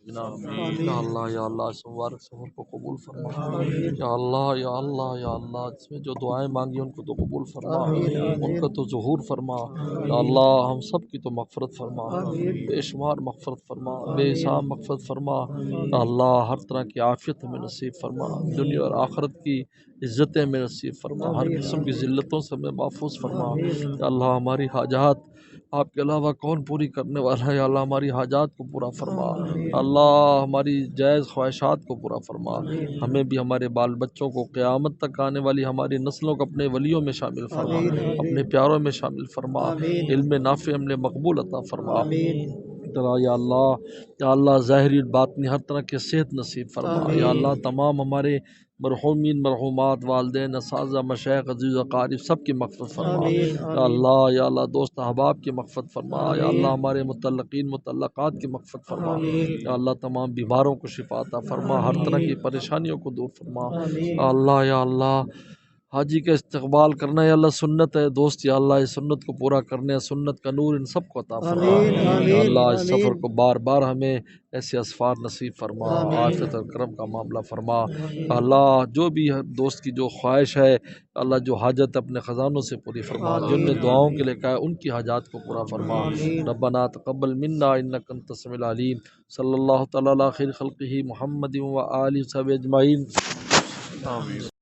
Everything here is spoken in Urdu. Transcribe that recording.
یا اللہ یا اللہ اس مبارک سفر کو قبول فرما، یا اللہ یا اللہ یا اللہ جس میں جو دعائیں مانگی ان کو تو قبول فرما، ان کا تو ظہور فرما، یا اللہ ہم سب کی تو مغفرت فرما، بے شمار مغفرت فرما، بے حساب مغفرت فرما، یا اللہ ہر طرح کی عافیت ہمیں نصیب فرما، دنیا اور آخرت کی عزتیں ہمیں نصیب فرما، ہر قسم کی ذلتوں سے ہمیں محفوظ فرما، یا اللہ ہماری حاجات آپ کے علاوہ کون پوری کرنے والا ہے، یا اللہ ہماری حاجات کو پورا فرما، اللہ ہماری جائز خواہشات کو پورا فرما، ہمیں بھی ہمارے بال بچوں کو قیامت تک آنے والی ہماری نسلوں کو اپنے ولیوں میں شامل فرما، اپنے پیاروں میں شامل فرما، علم نافع عمل مقبول عطا فرما، یا اللہ ظاہری باطنی ہر طرح کے صحت نصیب فرما، یا اللہ تمام ہمارے مرحومین مرحومات والدین اساتذہ مشائخ عزیز و اقارب سب کی مغفرت فرما، یا اللہ دوست احباب کی مغفرت فرما، یا اللہ ہمارے متعلقین متعلقات کی مغفرت فرما، یا اللہ تمام بیماروں کو شفا عطا فرما، ہر طرح کی پریشانیوں کو دور فرما، یا اللہ حاجی کا استقبال کرنا یا اللہ سنت ہے دوست، یا اللہ اس سنت کو پورا کرنے سنت کا نور ان سب کو عطا فرما، یا اللہ اس سفر کو بار بار ہمیں ایسے اسفار نصیب فرما، عافیت اور کرم کا معاملہ فرما، یا اللہ جو بھی دوست کی جو خواہش ہے اللہ جو حاجت اپنے خزانوں سے پوری فرما، جن نے دعاؤں کے لیے کہا ہے ان کی حاجات کو پورا فرما، ربنا تقبل منا انک انت السمیع العلیم، صلی اللہ تعالی علی خیر خلقہ محمد و آلہ وصحبہ اجمعین، آمین۔